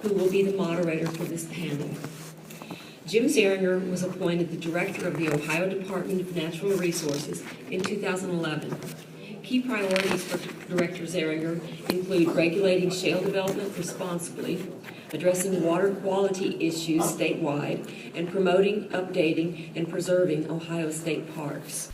who will be the moderator for this panel. Jim Zehringer was appointed the Director of the Ohio Department of Natural Resources in 2011. Key priorities for Director Zehringer include regulating shale development responsibly, addressing water quality issues statewide, and promoting, updating, and preserving Ohio state parks.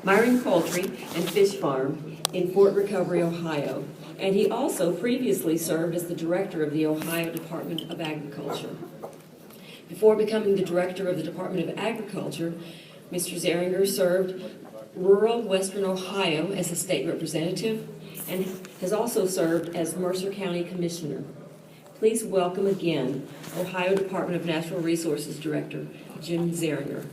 Myron Poultry and Fish Farm in Fort Recovery, Ohio, and he also previously served as the Director of the Ohio Department of Agriculture. Before becoming the Director of the Department of Agriculture, Mr. Zehringer served rural Western Ohio as a state representative and has also served as Mercer County Commissioner. Please welcome again Ohio Department of Natural Resources Director Jim Zehringer.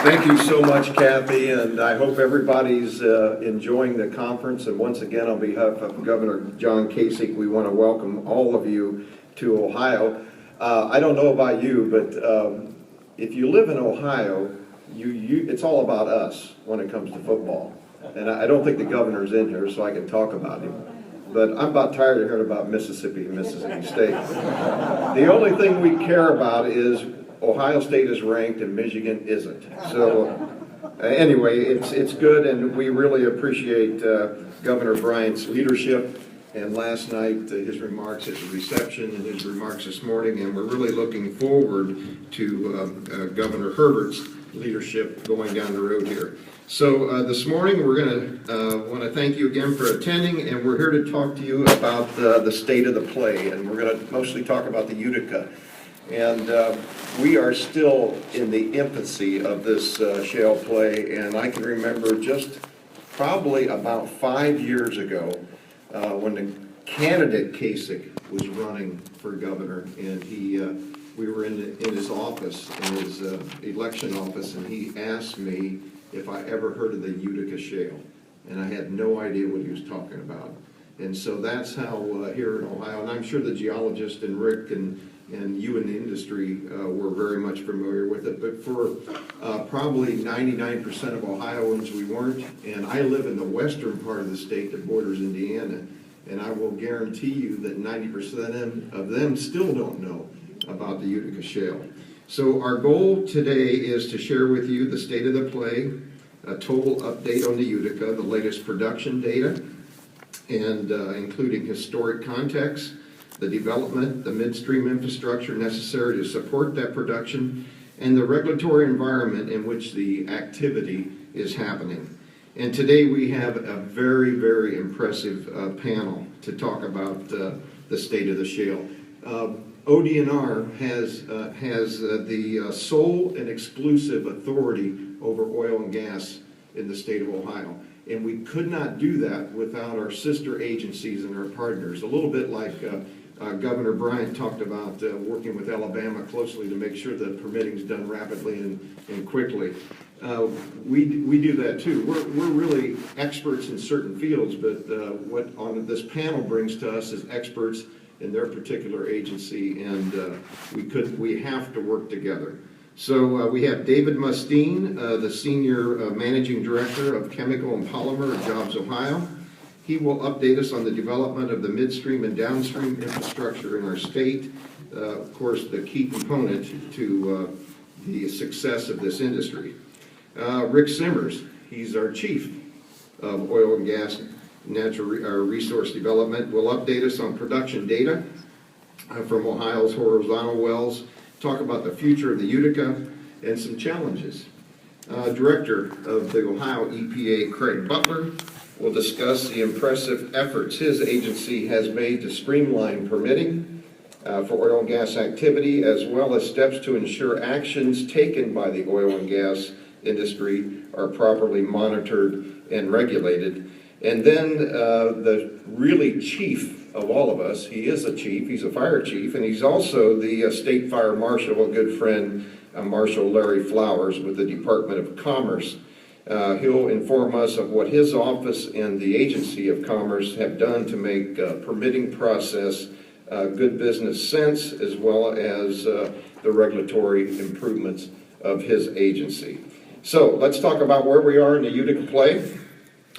Thank you so much, Kathy, and I hope everybody's enjoying the conference. And once again, on behalf of Governor John Kasich, we want to welcome all of you to Ohio. I don't know about you, but if you live in Ohio, it's all about us when it comes to football. And I don't think the governor's in here, so I can talk about him. But I'm about tired of hearing about Mississippi and Mississippi State. The only thing we care about is Ohio State is ranked and Michigan isn't. So anyway, it's good, and we really appreciate Governor Bryant's leadership, and last night his remarks at the reception and his remarks this morning, and we're really looking forward to Governor Herbert's leadership going down the road here. So this morning we're going to want to thank you again for attending, and we're here to talk to you about the state of the play, and we're going to mostly talk about the Utica. And we are still in the infancy of this shale play, and I can remember just probably about 5 years ago when the candidate Kasich was running for governor, and we were in his office, in his election office, and he asked me if I ever heard of the Utica Shale, and I had no idea what he was talking about. And so that's how here in Ohio, and I'm sure the geologist and Rick and you in the industry were very much familiar with it, but for probably 99% of Ohioans we weren't, and I live in the western part of the state that borders Indiana, and I will guarantee you that 90% of them still don't know about the Utica Shale. So our goal today is to share with you the state of the play, a total update on the Utica, the latest production data, and including historic context, the development, the midstream infrastructure necessary to support that production, and the regulatory environment in which the activity is happening. And today we have a very, very impressive panel to talk about the state of the shale. ODNR has the sole and exclusive authority over oil and gas in the state of Ohio. And we could not do that without our sister agencies and our partners. A little bit like Governor Bryant talked about working with Alabama closely to make sure that permitting is done rapidly and quickly. We do that too. We're really experts in certain fields, but what on this panel brings to us is experts in their particular agency, and we have to work together. So we have David Mustine, the Senior Managing Director of Chemical and Polymer at Jobs Ohio. He will update us on the development of the midstream and downstream infrastructure in our state, of course, the key component to the success of this industry. Rick Simmers, he's our Chief of Oil and Gas Natural Resource Development, will update us on production data from Ohio's horizontal wells, talk about the future of the Utica, and some challenges. Director of the Ohio EPA, Craig Butler, will discuss the impressive efforts his agency has made to streamline permitting for oil and gas activity, as well as steps to ensure actions taken by the oil and gas industry are properly monitored and regulated. And then the really chief of all of us, he is a chief, he's a fire chief, and he's also the state fire marshal, a good friend, Marshal Larry Flowers with the Department of Commerce. He'll inform us of what his office and the Agency of Commerce have done to make permitting process good business sense, as well as the regulatory improvements of his agency. So let's talk about where we are in the Utica play.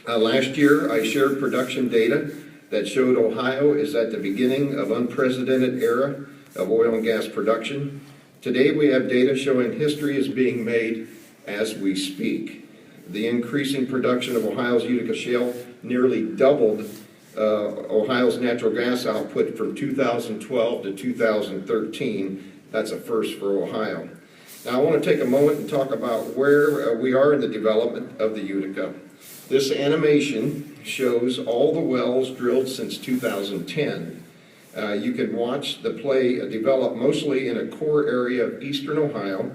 Last year, I shared production data that showed Ohio is at the beginning of unprecedented era of oil and gas production. Today, we have data showing history is being made as we speak. The increasing production of Ohio's Utica Shale nearly doubled Ohio's natural gas output from 2012 to 2013. That's a first for Ohio. Now, I want to take a moment and talk about where we are in the development of the Utica. This animation shows all the wells drilled since 2010. You can watch the play develop mostly in a core area of eastern Ohio,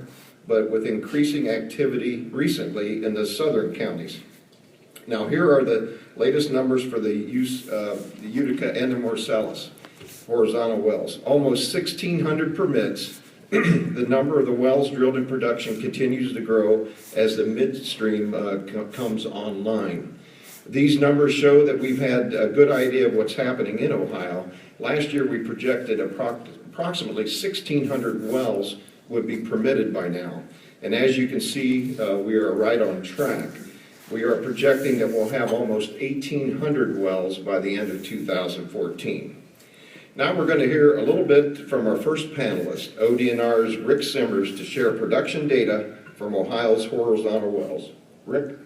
but with increasing activity recently in the southern counties. Now, here are the latest numbers for the use of the Utica and the Marcellus horizontal wells. Almost 1,600 permits. The number of the wells drilled in production continues to grow as the midstream comes online. These numbers show that we've had a good idea of what's happening in Ohio. Last year we projected approximately 1,600 wells would be permitted by now. And as you can see, we are right on track. We are projecting that we'll have almost 1,800 wells by the end of 2014. Now we're going to hear a little bit from our first panelist, ODNR's Rick Simmers, to share production data from Ohio's horizontal wells. Rick?